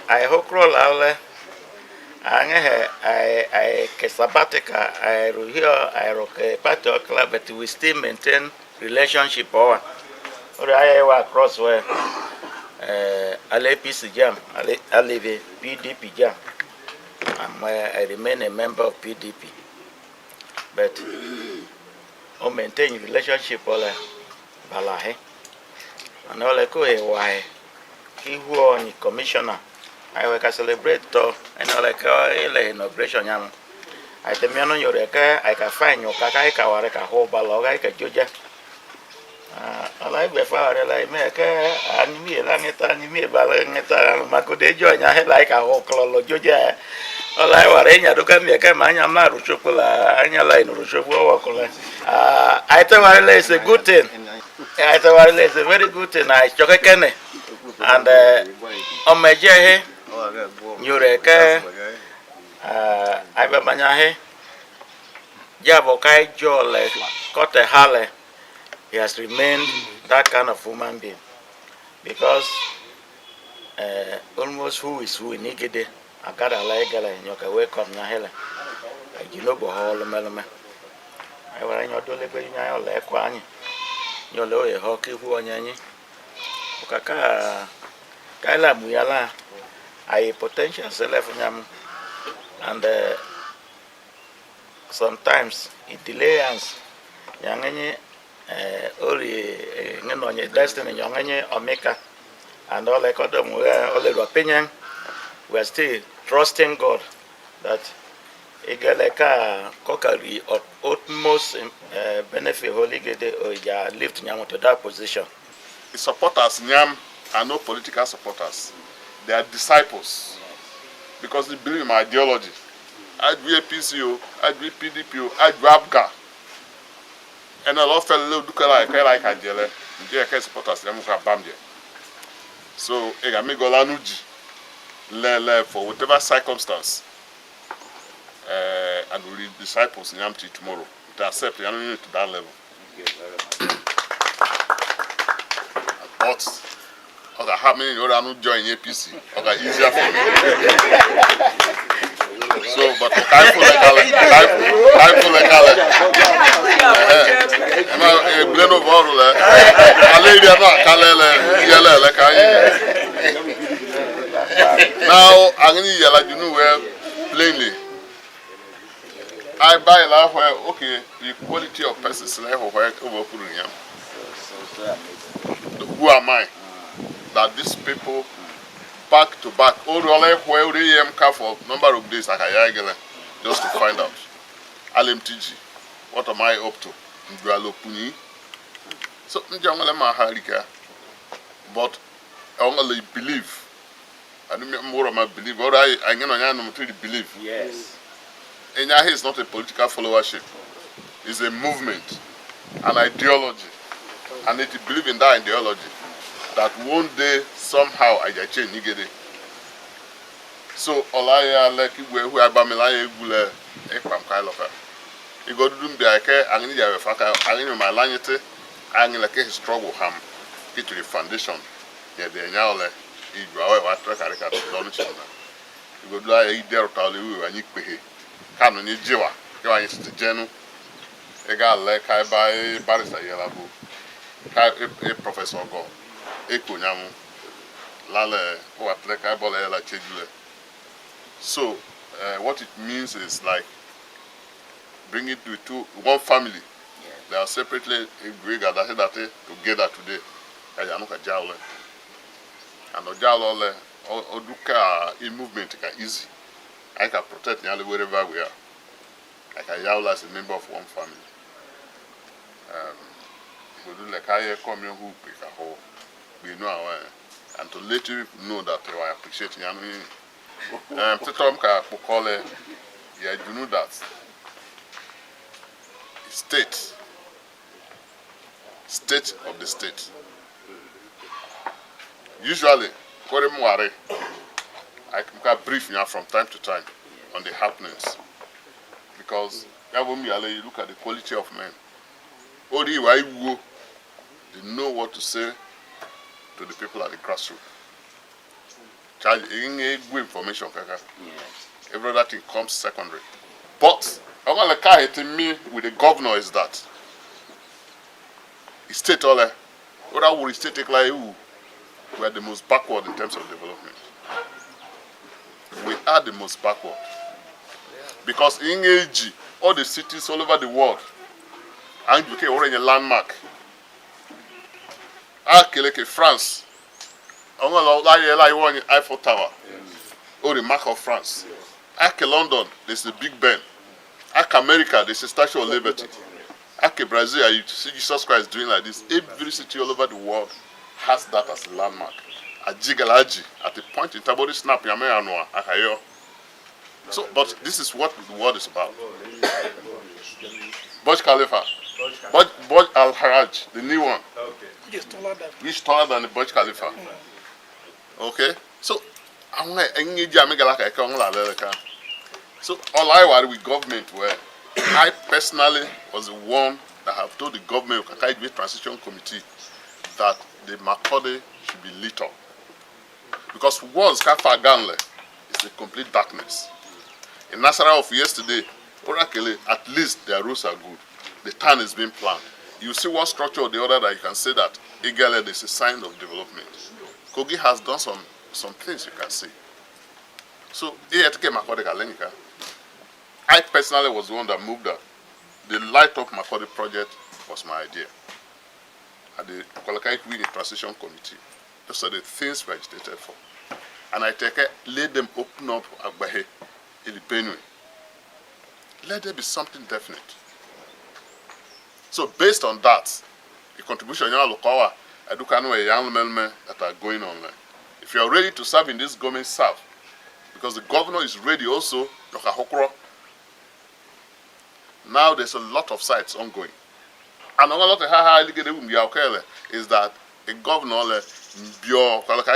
I hope roll out. I sabbatical. I here. I rock part of club, but we still maintain relationship. Or I work across where Ale PC Jam, Ale PDP Jam. I remain a member of PDP, but I maintain relationship. All balahe, and all I go why he who on commissioner. I will celebrate to and like inauguration yam. I tell me on your I can find your kaka wareka whole baloga joja. I like before I like me and me langeta and me balangeta makude join I like a whole clolo joja. All I were in Yaduka me a camanya maru chocola, Anya line or chocola. I tell you it's a good thing. I tell you it's a very good thing. I choke and on my jay. Nyureke Ibabanyahe Jabokai Jole Kote Hale. He has remained that kind of human being because almost who is who in Igede Agada Laigala and Yoka wake up Nahela Ginobo Hall Melome. I were in your delivery in your Lequani your lower hockey who on Yanni Okaka Kaila Muyala. I potential self and sometimes it delays young only destiny young omeka and all like them all the opinion we're still trusting God that Igaleka Kokari or utmost benefit Holy Gede or ya lift Nyam to that position. The supporters Nyam are no political supporters. They are disciples because they believe in my ideology. I do a PCO, I do PDP, I do ABGA. And a lot of fellows do like Angela, they are supporters, they are Bamje. So, I make Golanuji for whatever circumstance, and we disciples in Yamti tomorrow. To accept the enemy to that level. But okay, how many other not join APC? Okay, easier for me. So, but time for like blend of all I lady now I'm going to yell you know where plainly. I buy life where okay, the quality of persons life where over who am I? That these people back to back, all the where they am for number of days like I just to find out. LMTG, what am I up to? So but I only believe. I don't more of my belief. Or I to believe. Yes. Enyahe is not a political followership. It's a movement, an ideology. And if you believe in that ideology, that one day somehow I change Igede. So Olaya like who I bamela gule ekpam kai lofa. You go do be ake angini ya faka angini my lanyete angini like struggle ham get to the foundation. Yeah the nyaole igwa wa tra karika don china. You go do I there tawle we anyi pehe. Kanu ni jiwa kwa anyi stjenu. Ega like kai by barista yelabu. Kai a professor go. Ekonyamu lale watleka bola la chejule. So what it means is like bring it to one family. Yeah. They are separately together today. Kayanuka jawle. And ojawle oduka in movement easy. I can protect nearly wherever we are. I can yawle as a member of one family. We do like I come here who pick a whole. We know our and to let you know that I appreciate you. Tetomka Pukole, yeah, you know that state of the state. Usually, I can brief you from time to time on the happenings because you look at the quality of men. Odi Waiwo, they know what to say to the people at the grassroots. charge in a good information. Every other thing comes secondary. But I'm gonna carry me with the governor is that the state all what would state take like you? We are the most backward in terms of development. We are the most backward. Because in AG, all the cities all over the world, and you can already a landmark. Akeleke France. I'm gonna like Eiffel Tower. Or the mark of France. Ake London, there's the Big Ben. Ake America, there's the Statue of Liberty. Ake Brazil, you see Jesus Christ doing like this. Every city all over the world has that as a landmark. At Jigalaji, at the point in Tabori Snap, Yameanwa, Akayo. So, but this is what the world is about. Burj Khalifa. Burj Al Haraj, the new one. Which taller than the Burj Khalifa. Okay? So, so all I worry with government were, I personally was the one that have told the government of Igede Transition Committee that the Makurdi should be lit up. Because once Kafa Ganle is a complete darkness. In Nasara of yesterday, Orakele, at least their roads are good. The town is being planned. You see one structure or the other that you can say that Igede is a sign of development. Kogi has done some things you can see. So, I personally was the one that moved that. The Light Up Makurdi project was my idea. At the Kwalakai Transition Committee, those are the things we agitated for. And I let them open up Agbahe in the Benue. Let there be something definite. So based on that, the contribution you look our young men that are going on there. If you are ready to serve in this government, serve. Because the governor is ready also. Now there's a lot of sites ongoing. And a lot of is that a governor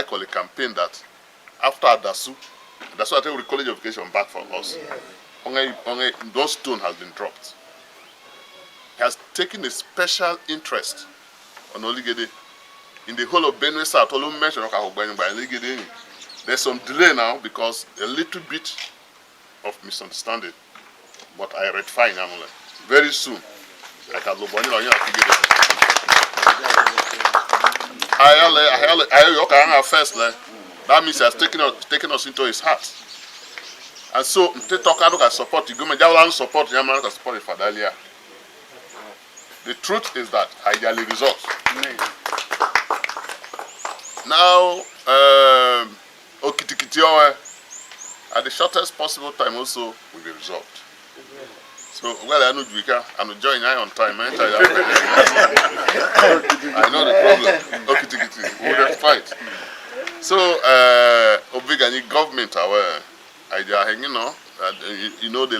call a campaign that after Adasu, that's why I take the College of Education back for us. Only those stone has been dropped. He has taken a special interest on Igede. In the whole of Benue South, there's some delay now because a little bit of misunderstanding. But I rectify now. Very soon, I can look I first. That means he has taken us into his heart. And so, I support you. Support for Dalia. The truth is that I ideally result. Now, at the shortest possible time also will be resolved. So, well, I know I know join on time. I know the problem. We will fight. So, Obigani government aware. The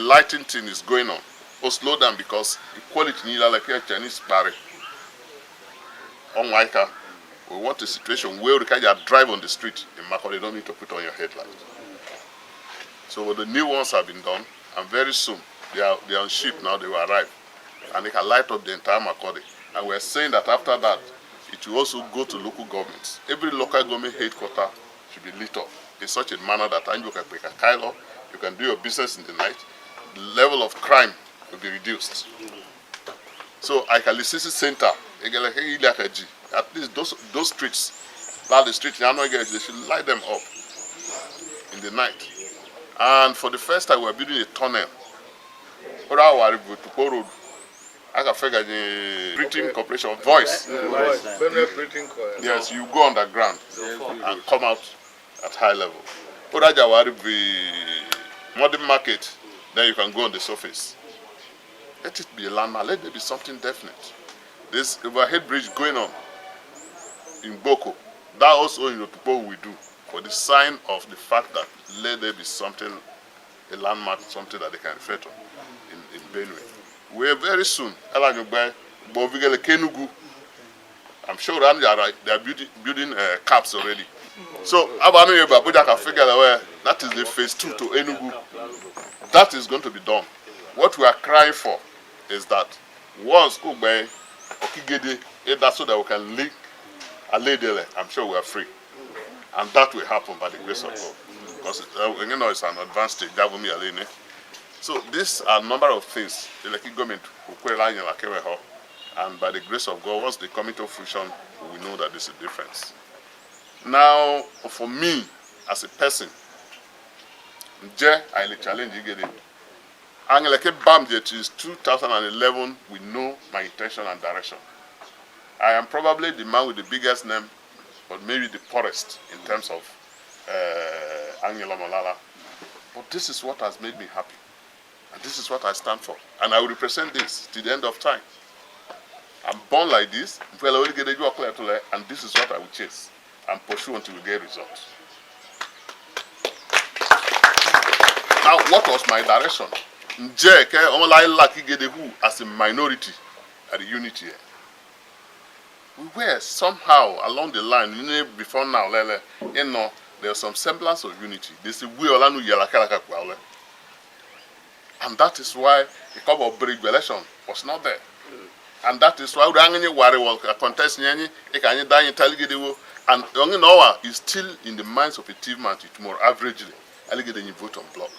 lighting thing is going on. Or slow down because equality need like a Chinese barrier. Unlike we want a situation where you can drive on the street in Makurdi, you don't need to put on your headlight. So the new ones have been done, and very soon they are on ship now. They will arrive, and they can light up the entire Makurdi. And we are saying that after that, it will also go to local governments. Every local government headquarters should be lit up in such a manner that you can do your business in the night. The level of crime will be reduced. So I can listen to center. At least those streets, the streets, they should light them up in the night. And for the first time, we're building a tunnel. I can figure the printing corporation voice. Yes, you go underground and come out at high level. Modern market, then you can go on the surface. Let it be a landmark. Let there be something definite. This overhead bridge going on in Boko, that also in Otupo we do for the sign of the fact that let there be something, a landmark, something that they can refer to in Benue. We're very soon, I'm sure they are building caps already. So, that is the phase 2 to Enugu. That is going to be done. What we are crying for is that once Igede, that's so that we can link Aledele, I'm sure we are free. And that will happen by the grace of God. Because it's an advanced stage. So these are a number of things. The government, and by the grace of God, once they come into fruition, we know that there's a difference. Now, for me, as a person, I challenge Igede. Since 2011, we know my intention and direction. I am probably the man with the biggest name, but maybe the poorest in terms of Angela Malala. But this is what has made me happy. And this is what I stand for. And I will represent this to the end of time. I'm born like this, and this is what I will chase and pursue until we get results. Now, what was my direction? As a minority at the unity here. We were somehow along the line, before now, there was some semblance of unity. They say, and that is why the couple of big election was not there. And that is why we contest and Noah is still in the minds of a team man tomorrow, averagely. You vote on block.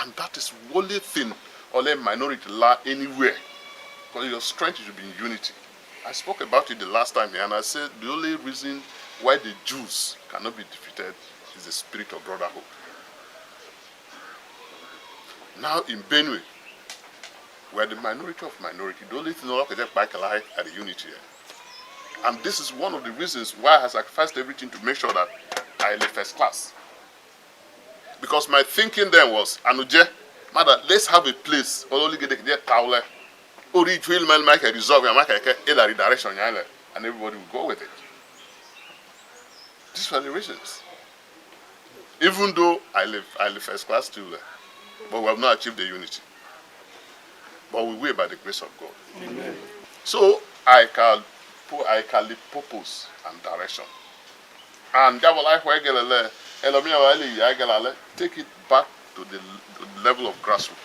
And that is the only thing, only minority law anywhere. Because your strength should be in unity. I spoke about it the last time here, and I said the only reason why the Jews cannot be defeated is the spirit of brotherhood. Now in Benue, we are the minority of minority. The only thing we can get back alive are the unity here. And this is one of the reasons why I sacrificed everything to make sure that I live first class. Because my thinking then was, Anuje, mother, let's have a place where only get towel, or each will make a resolve and make a direction, and everybody will go with it. These were the reasons. Even though I live first class too, but we have not achieved the unity. But we will by the grace of God. Amen. So I can live purpose and direction. And that will take it back to the level of grassroots.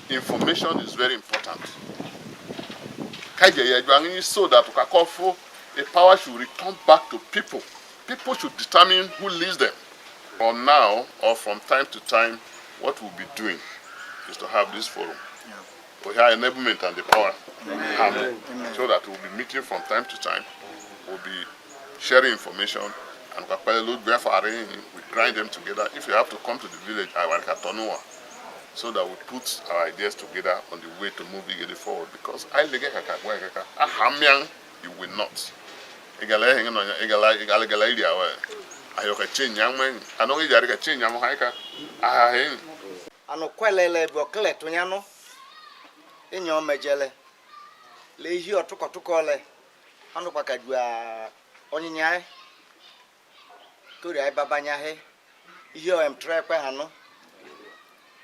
Information is very important. So that a power should return back to people. People should determine who leads them. From now or from time to time, what we'll be doing is to have this forum. We have enablement and the power. Amen. So that we'll be meeting from time to time. We'll be sharing information. And we grind them together. If you have to come to the village, so that we put our ideas together on the way to move Igede forward. Because you will not. Ano kwelele bokle tunyano enyo mejele lehi otukole anu pakadua onyinya tori ai babanya he ihe em trekwe hanu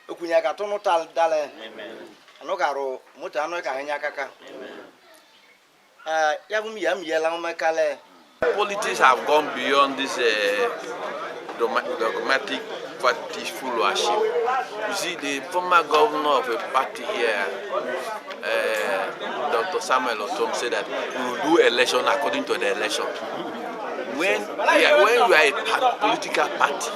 okunya ga tunu tal dale anu garo muta anu ka hanya kaka yabum yam yela mekale. Politics have gone beyond this dogmatic party followership. You see, the former governor of a party here, Dr. Samuel Otom, said that we will do election according to the election. When you are a political party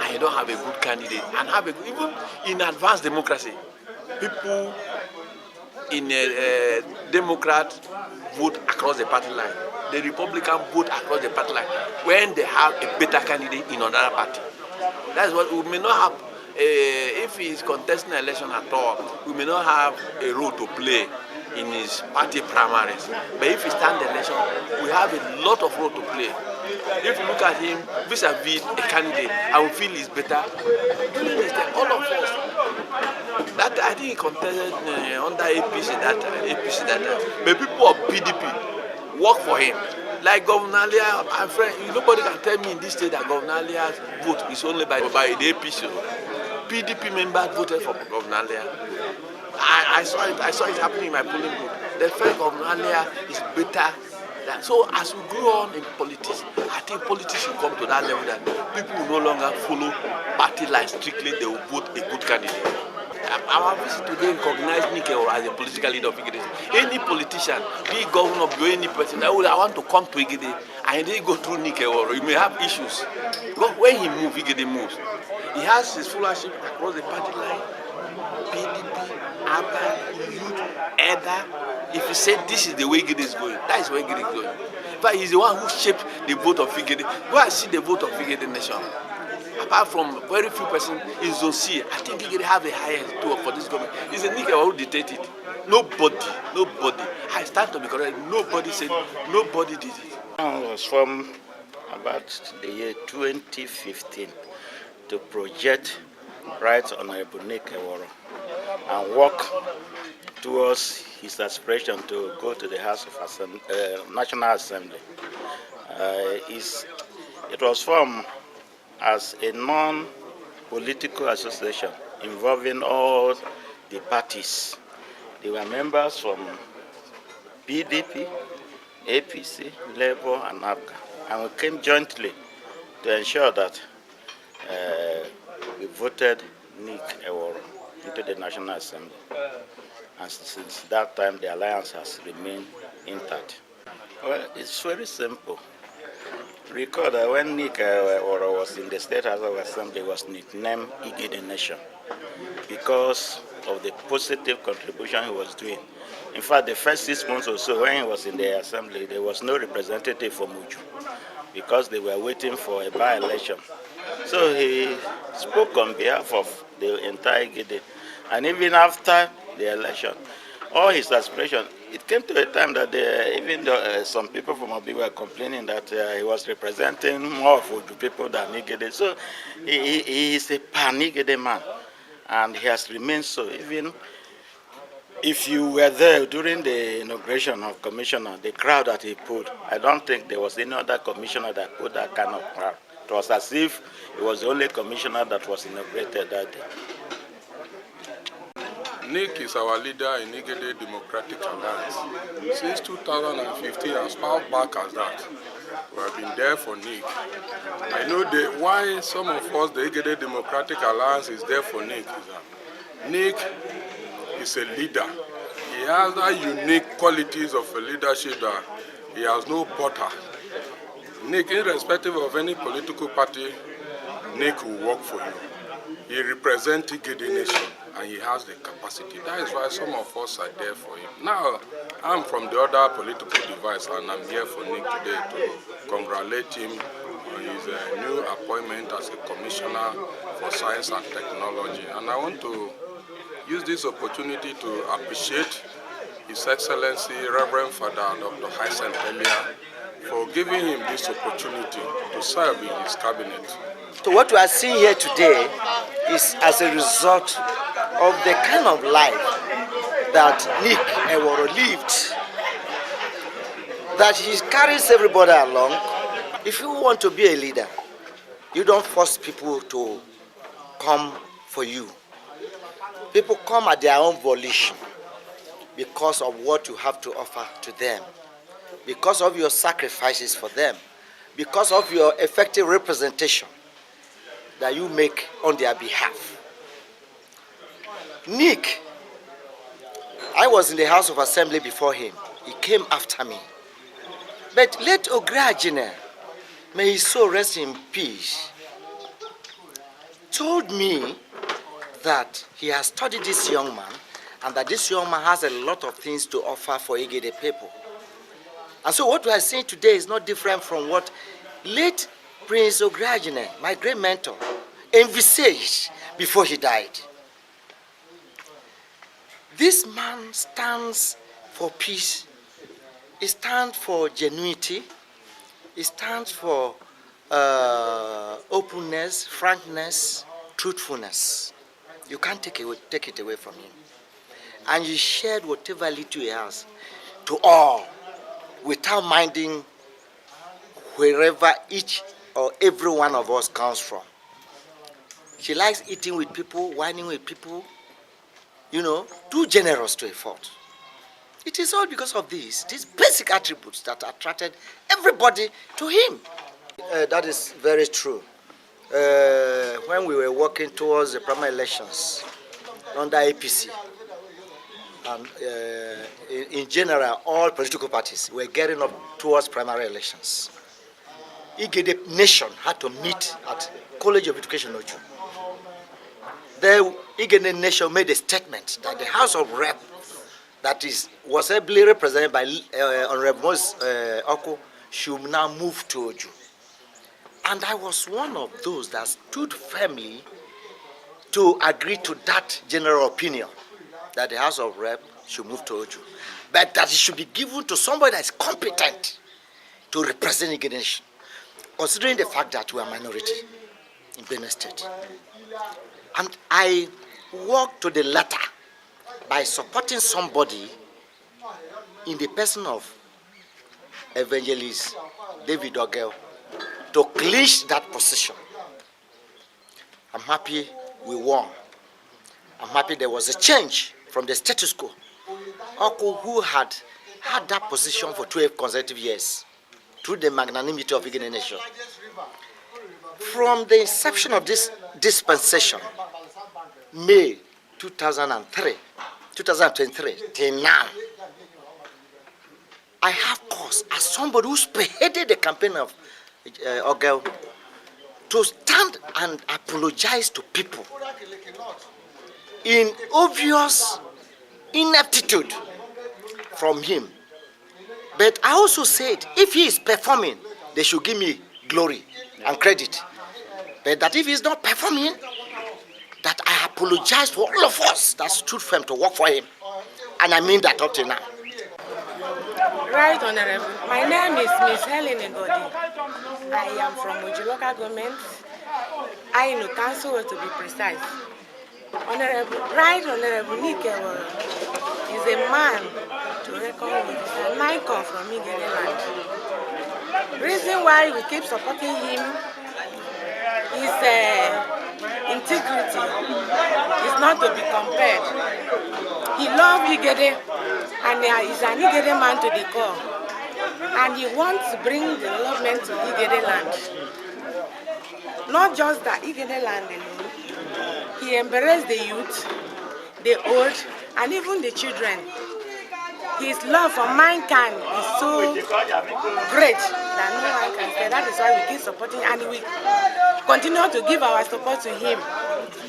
and you don't have a good candidate, and even in advanced democracy, people in a Democrat vote across the party line. The Republican vote across the party line when they have a better candidate in another party. That's what we may not have. If he is contesting an election at all, we may not have a role to play in his party primaries. But if he stands the election, we have a lot of role to play. If you look at him vis-a-vis a candidate, I will feel he's better. All of us. That I think he contested under APC that time. But people of PDP work for him. Like Governor Alia, my friend, nobody can tell me in this state that Governor Alia's vote is only by the APC. PDP members voted for Governor Alia. I saw it happening in my polling booth. The fact Governor Alia is better. So as we grow on in politics, I think politics should come to that level that people will no longer follow party lines strictly. They will vote a good candidate. Our visit today recognized Nick Eworo as a political leader of Igede. Any politician, be it governor, be any person, I want to come to Igede and they go through Nick Eworo, you may have issues. Because when he moves, Igede moves. He has his followership across the party line, PDP, ABBA, Youth, EDA. If you say this is the way Igede is going, that is where Igede is going. But he's the one who shaped the vote of Igede. Go and see the vote of Igede nation. Apart from very few persons in Zone C, I think Igede have the highest tool for this government. It's a Nick Eworo who dictated it. Nobody. I stand to be correct. Nobody said, nobody did it. It was from about the year 2015 to project Right Honorable Nick Eworo and work towards his aspiration to go to the House of National Assembly. It was formed as a non-political association involving all the parties. They were members from PDP, APC, Labour, and ABGA, and we came jointly to ensure that we voted Nick Eworo into the National Assembly. And since that time, the alliance has remained intact. Well, it's very simple. Recall that when Nick Eworo was in the State House of Assembly, he was nicknamed Igede Nation because of the positive contribution he was doing. In fact, the first 6 months or so when he was in the Assembly, there was no representative from Uju because they were waiting for a by-election. So he spoke on behalf of the entire Igede. And even after the election, all his aspirations, it came to a time that even though, some people from Obi were complaining that he was representing more of Uju people than Igede. So he is a pan-Igede man, and he has remained so. Even if you were there during the inauguration of commissioner, the crowd that he pulled, I don't think there was any other commissioner that put that kind of crowd. It was as if he was the only commissioner that was inaugurated that day. Nick is our leader in Igede Democratic Alliance. Since 2015, as far back as that, we have been there for Nick. I know why some of us, the Igede Democratic Alliance, is there for Nick. Is that Nick is a leader. He has that unique qualities of a leadership that he has no butter. Nick, irrespective of any political party, Nick will work for you. He represents Igede Nation and he has the capacity. That is why some of us are there for him. Now, I'm from the other political device and I'm here for Nick today to congratulate him on his new appointment as a commissioner for science and technology. And I want to use this opportunity to appreciate His Excellency Reverend Father Dr. Hyacinthe Elia for giving him this opportunity to serve in his cabinet. So what we are seeing here today is as a result of the kind of life that Nick Eworo lived, that he carries everybody along. If you want to be a leader, you don't force people to come for you. People come at their own volition because of what you have to offer to them, because of your sacrifices for them, because of your effective representation that you make on their behalf. Nick, I was in the House of Assembly before him. He came after me. But let Ograjine, may his soul rest in peace, told me that he has studied this young man and that this young man has a lot of things to offer for Igede people. And so what we are seeing today is not different from what late Prince Ograjine, my great mentor, envisaged before he died. This man stands for peace. He stands for genuinity. He stands for openness, frankness, truthfulness. You can't take it away from him. And he shared whatever little he has to all without minding wherever each or every one of us comes from. She likes eating with people, whining with people, too generous to a fault. It is all because of these basic attributes that attracted everybody to him. That is very true. When we were working towards the primary elections, under APC. And in general, all political parties were getting up towards primary elections. Igede Nation had to meet at College of Education Oju. The Igede Nation made a statement that the House of Rep was ably represented by Honorable Moses Oko should now move to Oju. And I was one of those that stood firmly to agree to that general opinion that the House of Rep should move to Oju, but that it should be given to somebody that is competent to represent Igede Nation, considering the fact that we are minority in Benue State. And I walked to the letter by supporting somebody in the person of Evangelist David Ogel to clinch that position. I'm happy we won. I'm happy there was a change from the status quo. Oko, who had that position for 12 consecutive years, through the magnanimity of Igede Nation. From the inception of this dispensation, May 2023 till now, I have cause, as somebody who spearheaded the campaign of Ogel, to stand and apologize to people in obvious ineptitude from him. But I also said, if he is performing, they should give me glory and credit. But that if he is not performing, that I apologize for all of us that stood firm to work for him. And I mean that up to now. Right, Honorable. My name is Miss Helen Igede. I am from Oju local government. I know council to be precise. Honorable, right, Honorable Nick Eworo is a man to reckon with. He's an icon from Igede land. Reason why we keep supporting him is integrity. It's not to be compared. He loves Igede and he's an Igede man to the core. And he wants to bring development to Igede land. Not just that Igede land alone. He embraced the youth, the old, and even the children. His love for mankind is so great that no one can say. That is why we keep supporting and we continue to give our support to him.